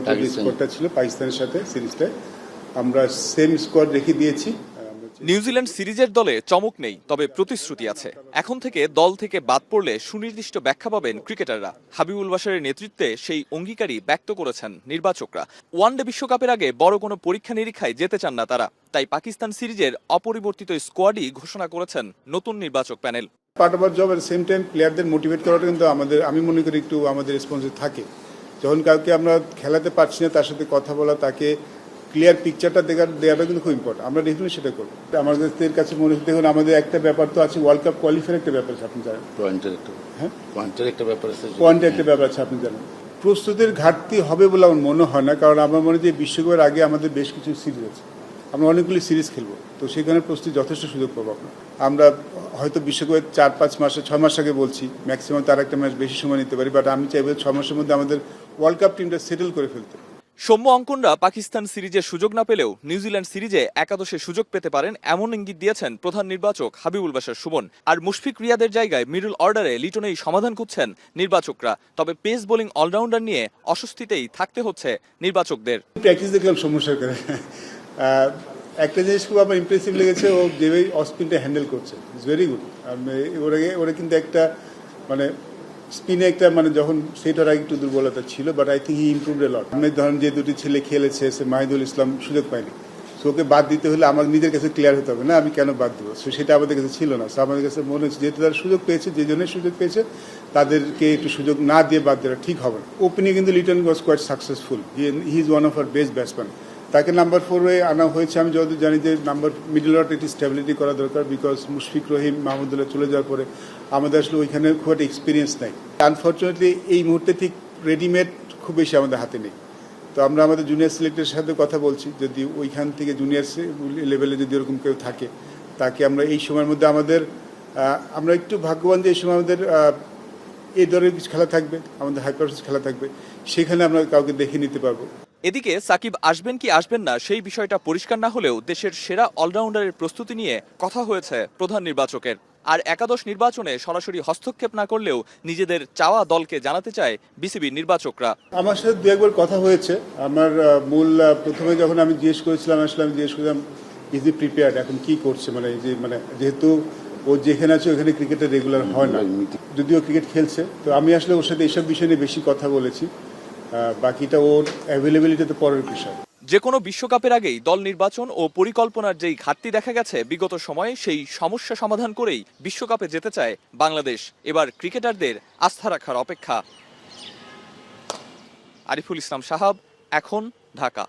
গত যে স্কোয়াডটা ছিল পাকিস্তানের সাথে সিরিজটায় আমরা সেম স্কোয়াড রেখে দিয়েছি। নিউজিল্যান্ড সিরিজের দলে চমক নেই, তবে প্রতিশ্রুতি আছে। এখন থেকে দল থেকে বাদ পড়লে সুনির্দিষ্ট ব্যাখ্যা পাবেন ক্রিকেটাররা। হাবিবুল বাশারের নেতৃত্বে সেই অঙ্গীকারই ব্যক্ত করেছেন নির্বাচকরা। ওয়ানডে বিশ্বকাপের আগে বড় কোনো পরীক্ষা নিরীক্ষায় যেতে চান না তারা, তাই পাকিস্তান সিরিজের অপরিবর্তিত স্কোয়াডই ঘোষণা করেছেন নতুন নির্বাচক panel. Part of our job at same time প্লেয়ারদের মোটিভেট করাটা কিন্তু আমি মনে করি একটু আমাদের রেসপন্সিবিলিটি থাকে। যখন কাউকে আমরা খেলাতে পারছি না তার সাথে কথা বলা, তাকে ক্লিয়ার পিকচারটা দেওয়াটা কিন্তু খুব ইম্পর্টেন্ট। আমরা ডেফিনেটলি সেটা করবো। আমাদের কাছে মনে হচ্ছে দেখুন আমাদের একটা ব্যাপার তো আছে, ওয়ার্ল্ড কাপ কোয়ালিফায়ার একটা ব্যাপার আছে, আপনি জানেন। পয়েন্টের একটা ব্যাপার আছে, আপনি জানেন। প্রস্তুতির ঘাটতি হবে বলে আমার মনে হয় না, কারণ আমার মনে হয় যে বিশ্বকাপের আগে আমাদের বেশ কিছু সিরিজ আছে, আমরা অনেকগুলি সিরিজ খেলবো, তো সেখানে প্রস্তুতি যথেষ্ট সুযোগ পাবো আমরা। হয়তো বিশ্বকাপের 4-5 মাসে 6 মাস আগে বলছি, ম্যাক্সিমাম তার একটা ম্যাচ বেশি সময় নিতে পারি, বাট আমি চাইবো 6 মাসের মধ্যে আমাদের ওয়ার্ল্ড কাপ টিমটা সেটেল করে ফেলতে। সৌম্য অঙ্কনরা পাকিস্তান সিরিজে সুযোগ না পেলেও নিউজিল্যান্ড সিরিজে একাদশে সুযোগ পেতে পারেন এমন ইঙ্গিত দিয়েছেন প্রধান নির্বাচক হাবিবুল বাশার সুমন। আর মুশফিক রিয়াদের জায়গায় মিডল অর্ডারে লিটনেই সমাধান খুঁজছেন নির্বাচকরা। তবে পেস বোলিং অলরাউন্ডার নিয়ে অস্বস্তিতেই থাকতে হচ্ছে নির্বাচকদের। প্র্যাকটিস দেখলাম সমস্যার করে একটা জিনিস খুব আমার ইমপ্রেসিভ লেগেছে, ও যেভাবে অফস্পিনটা হ্যান্ডেল করছে ইটস ভেরি গুড। ওরা কিন্তু একটা মানে স্পিনে একটা মানে যখন সেটার আগে একটু দুর্বলতা ছিল, but I think he improved a lot. আমি ধরেন যে দুটি ছেলে খেলেছে, সে মাহিদুল ইসলাম সুযোগ পায়নি, সো ওকে বাদ দিতে হলে আমার নিজের কাছে ক্লিয়ার হতে হবে না আমি কেন বাদ দেবো, সো সেটা আমাদের কাছে ছিল না। সো আমাদের কাছে মনে হচ্ছে যেহেতু তারা সুযোগ পেয়েছে, যে জন্যই সুযোগ পেয়েছে তাদেরকে একটু সুযোগ না দিয়ে বাদ দেওয়া ঠিক হবে না। ওপেনিং কিন্তু Liton was quite successful, he is one of our best batsman. তাকে নাম্বার 4-এ আনা হয়েছে। আমি যতদূর জানি যে মিডল অর্ডার একটি স্টেবিলিটি করা দরকার, বিকজ মুশফিক রহিম মাহমুদুল্লাহ চলে যাওয়ার পরে আমাদের আসলে ওইখানে খুব একটা এক্সপিরিয়েন্স নাই। আনফর্চুনেটলি এই মুহূর্তে ঠিক রেডিমেড খুব বেশি আমাদের হাতে নেই। তো আমরা আমাদের জুনিয়র সিলেক্টরের সাথে কথা বলছি, যদি ওইখান থেকে জুনিয়র লেভেলে যদি ওরকম কেউ থাকে, তাকে আমরা এই সময়ের মধ্যে আমরা একটু ভাগ্যবান যে এই সময় আমাদের এই দলের কিছু খেলা থাকবে, আমাদের হাই পারফরম্যান্স খেলা থাকবে, সেখানে আমরা কাউকে দেখে নিতে পারবো। এদিকে সাকিব আসবেন কি আসবেন না সেই বিষয়টা পরিষ্কার না হলেও দেশের সেরা অলরাউন্ডারের প্রস্তুতি নিয়ে কথা হয়েছে প্রধান নির্বাচকের। আর একাদশ নির্বাচনে সরাসরি হস্তক্ষেপ না করলেও নিজেদের চাওয়া দলকে জানাতে চায় বিসিবি নির্বাচকরা। আমার সাথে দু একবার কথা হয়েছে। আমার প্রথমে যখন আমি জিজ্ঞেস করেছিলাম, ইজ ই প্রিপেয়ার্ড, এখন কি করছে, যেহেতু ও যেখানে আছে ওখানে ক্রিকেটে রেগুলার হয় না, যদিও ক্রিকেট খেলছে, তো আমি আসলে ওর সাথে এইসব বিষয় নিয়ে বেশি কথা বলেছি। বাকিটা ওর অ্যাভেলেবিলিটি তো পরের বিষয়। যে কোনো বিশ্বকাপের আগেই দল নির্বাচন ও পরিকল্পনার যেই ঘাটতি দেখা গেছে বিগত সময়ে, সেই সমস্যা সমাধান করেই বিশ্বকাপে যেতে চায় বাংলাদেশ। এবার ক্রিকেটারদের আস্থা রাখার অপেক্ষা। আরিফুল ইসলাম সাহাব, এখন, ঢাকা।